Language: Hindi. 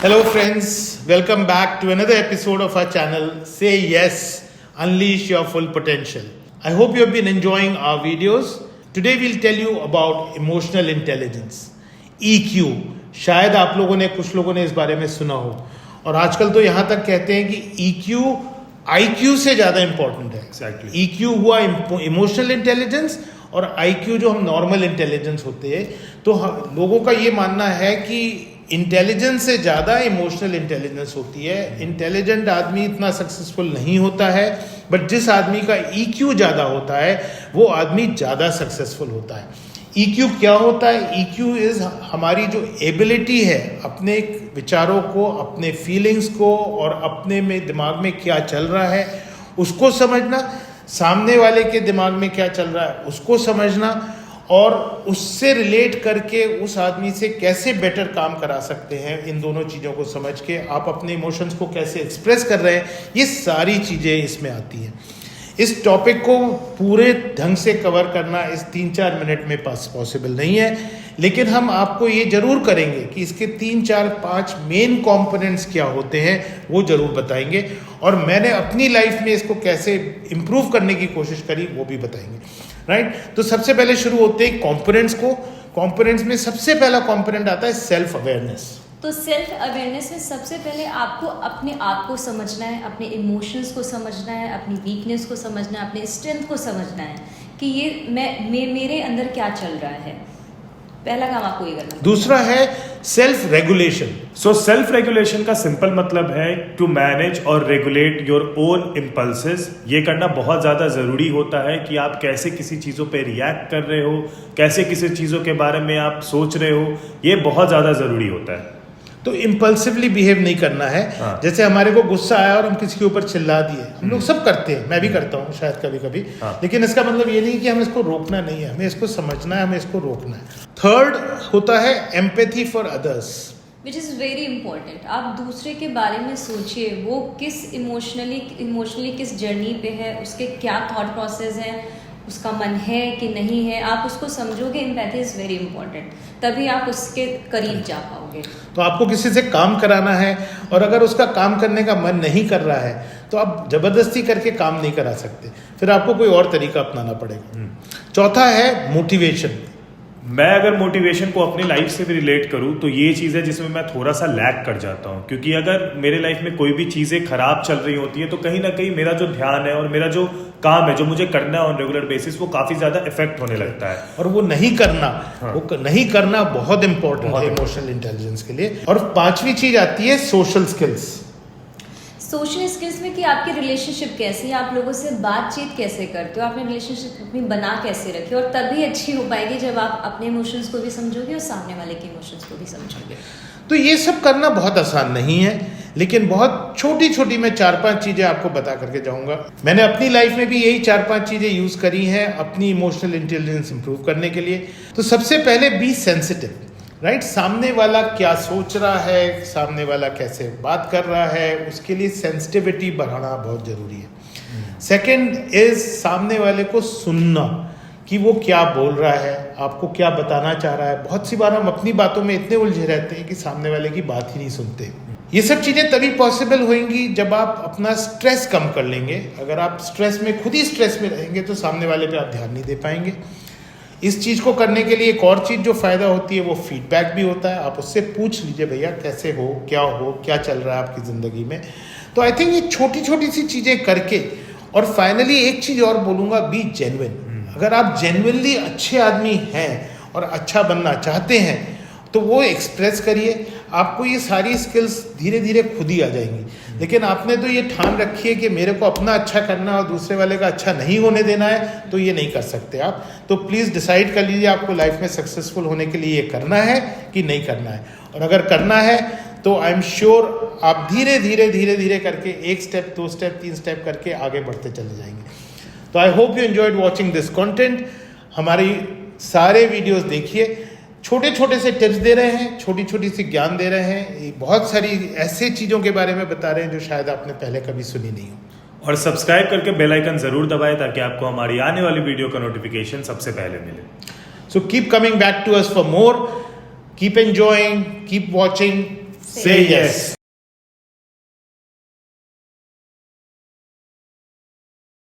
Hello friends, welcome back to another episode of our channel Say Yes, Unleash Your Full Potential. I hope you have been enjoying our videos. Today we'll tell you about emotional intelligence, EQ. शायद आप लोगों ने कुछ लोगों ने इस बारे में सुना हो और आजकल तो यहाँ तक कहते हैं कि EQ IQ से ज़्यादा इम्पोर्टेंट है. Exactly. EQ हुआ इमोशनल इंटेलिजेंस और IQ जो हम नॉर्मल इंटेलिजेंस होते हैं. तो लोगों का ये मानना है कि इंटेलिजेंस से ज़्यादा इमोशनल इंटेलिजेंस होती है. इंटेलिजेंट आदमी इतना सक्सेसफुल नहीं होता है, बट जिस आदमी का EQ ज़्यादा होता है वो आदमी ज़्यादा सक्सेसफुल होता है. EQ क्या होता है? EQ इज़ हमारी जो एबिलिटी है अपने विचारों को, अपने फीलिंग्स को और अपने में दिमाग में क्या चल रहा है उसको समझना, सामने वाले के दिमाग में क्या चल रहा है उसको समझना और उससे रिलेट करके उस आदमी से कैसे बेटर काम करा सकते हैं. इन दोनों चीज़ों को समझ के आप अपने इमोशंस को कैसे एक्सप्रेस कर रहे हैं, ये सारी चीज़ें इसमें आती हैं. इस टॉपिक को पूरे ढंग से कवर करना इस 3-4 मिनट में पॉसिबल नहीं है, लेकिन हम आपको ये ज़रूर करेंगे कि इसके 3-4-5 मेन कंपोनेंट्स क्या होते हैं वो ज़रूर बताएंगे और मैंने अपनी लाइफ में इसको कैसे इम्प्रूव करने की कोशिश करी वो भी बताएंगे. राइट. तो सबसे पहले शुरू होते हैं कंपोनेंट्स को. कंपोनेंट्स में सबसे पहला कंपोनेंट आता है सेल्फ अवेयरनेस. तो सेल्फ अवेयरनेस में सबसे पहले आपको अपने आप को समझना है, अपने इमोशंस को समझना है, अपनी वीकनेस को समझना है, अपने स्ट्रेंथ को समझना है कि ये मेरे अंदर क्या चल रहा है. पहला काम आपको ये करना. दूसरा है self regulation. So self regulation का सिंपल मतलब है टू मैनेज और रेगुलेट योर ओन इम्पल्सेस. ये करना बहुत ज़्यादा ज़रूरी होता है कि आप कैसे किसी चीज़ों पे रिएक्ट कर रहे हो, कैसे किसी चीज़ों के बारे में आप सोच रहे हो, ये बहुत ज़्यादा ज़रूरी होता है. तो इम्पल्सिवली बिहेव नहीं करना है. हाँ. जैसे हमारे को गुस्सा आया और हम किसी के ऊपर चिल्ला दिए, हम लोग सब करते हैं, मैं भी करता हूँ शायद कभी कभी. हाँ. लेकिन इसका मतलब ये नहीं कि हमें इसको रोकना नहीं है, हमें इसको समझना है, हमें इसको रोकना है. थर्ड होता है empathy for others, which is very important. आप दूसरे के बारे में सोचिए, वो किस इमोशनली किस जर्नी पे है, उसके क्या थॉट प्रोसेस है, उसका मन है कि नहीं है, आप उसको समझोगे. एम्पैथी इज़ वेरी इंपॉर्टेंट, तभी आप उसके करीब जा पाओगे. तो आपको किसी से काम कराना है और अगर उसका काम करने का मन नहीं कर रहा है तो आप जबरदस्ती करके काम नहीं करा सकते, फिर आपको कोई और तरीका अपनाना पड़ेगा. चौथा है मोटिवेशन. मैं अगर मोटिवेशन को अपनी लाइफ से भी रिलेट करूं तो ये चीज़ है जिसमें मैं थोड़ा सा लैग कर जाता हूं, क्योंकि अगर मेरे लाइफ में कोई भी चीज़ें खराब चल रही होती है तो कहीं ना कहीं मेरा जो ध्यान है और मेरा जो काम है जो मुझे करना है ऑन रेगुलर बेसिस वो काफ़ी ज़्यादा इफेक्ट होने लगता है. और वो नहीं करना, हाँ. वो नहीं करना बहुत इंपॉर्टेंट है इमोशनल इंटेलिजेंस के लिए. और पांचवी चीज आती है सोशल स्किल्स. सोशल स्किल्स में कि आपकी रिलेशनशिप कैसी है, आप लोगों से बातचीत कैसे करते हो, आपने रिलेशनशिप अपनी बना कैसे रखी, और तभी अच्छी हो पाएगी जब आप अपने इमोशंस को भी समझोगे और सामने वाले के इमोशंस को भी समझोगे. तो ये सब करना बहुत आसान नहीं है, लेकिन बहुत छोटी छोटी मैं 4-5 चीज़ें आपको बता करके जाऊंगा. मैंने अपनी लाइफ में भी यही 4-5 चीज़ें यूज़ करी हैं अपनी इमोशनल इंटेलिजेंस इंप्रूव करने के लिए. तो सबसे पहले बी सेंसिटिव. राइट. सामने वाला क्या सोच रहा है, सामने वाला कैसे बात कर रहा है, उसके लिए सेंसिटिविटी बढ़ाना बहुत ज़रूरी है. सेकंड इज सामने वाले को सुनना कि वो क्या बोल रहा है, आपको क्या बताना चाह रहा है. बहुत सी बार हम अपनी बातों में इतने उलझे रहते हैं कि सामने वाले की बात ही नहीं सुनते. ये सब चीज़ें तभी पॉसिबल होंगी जब आप अपना स्ट्रेस कम कर लेंगे. अगर आप स्ट्रेस में खुद ही स्ट्रेस में रहेंगे तो सामने वाले पे आप ध्यान नहीं दे पाएंगे. इस चीज़ को करने के लिए एक और चीज़ जो फ़ायदा होती है वो फीडबैक भी होता है. आप उससे पूछ लीजिए, भैया कैसे हो, क्या चल रहा है आपकी ज़िंदगी में. तो आई थिंक ये छोटी छोटी सी चीज़ें करके, और फाइनली एक चीज़ और बोलूँगा, बी जेन्युइन. अगर आप जेन्युइनली अच्छे आदमी हैं और अच्छा बनना चाहते हैं तो वो एक्सप्रेस करिए. आपको ये सारी स्किल्स धीरे धीरे खुद ही आ जाएंगी. लेकिन आपने तो ये ठान रखी है कि मेरे को अपना अच्छा करना और दूसरे वाले का अच्छा नहीं होने देना है, तो ये नहीं कर सकते आप. तो प्लीज़ डिसाइड कर लीजिए आपको लाइफ में सक्सेसफुल होने के लिए ये करना है कि नहीं करना है. और अगर करना है तो आई एम श्योर आप धीरे धीरे करके 1 स्टेप 2 स्टेप 3 स्टेप करके आगे बढ़ते चले जाएंगे. तो I hope you enjoyed watching this content. हमारी सारे वीडियोस देखिए, छोटे छोटे से टिप्स दे रहे हैं, छोटी छोटी सी ज्ञान दे रहे हैं, बहुत सारी ऐसे चीज़ों के बारे में बता रहे हैं जो शायद आपने पहले कभी सुनी नहीं हो. और सब्सक्राइब करके बेल आइकन ज़रूर दबाएं ताकि आपको हमारी आने वाली वीडियो का नोटिफिकेशन सबसे पहले मिले. So keep coming back to us for more. Keep enjoying, keep watching. Say yes.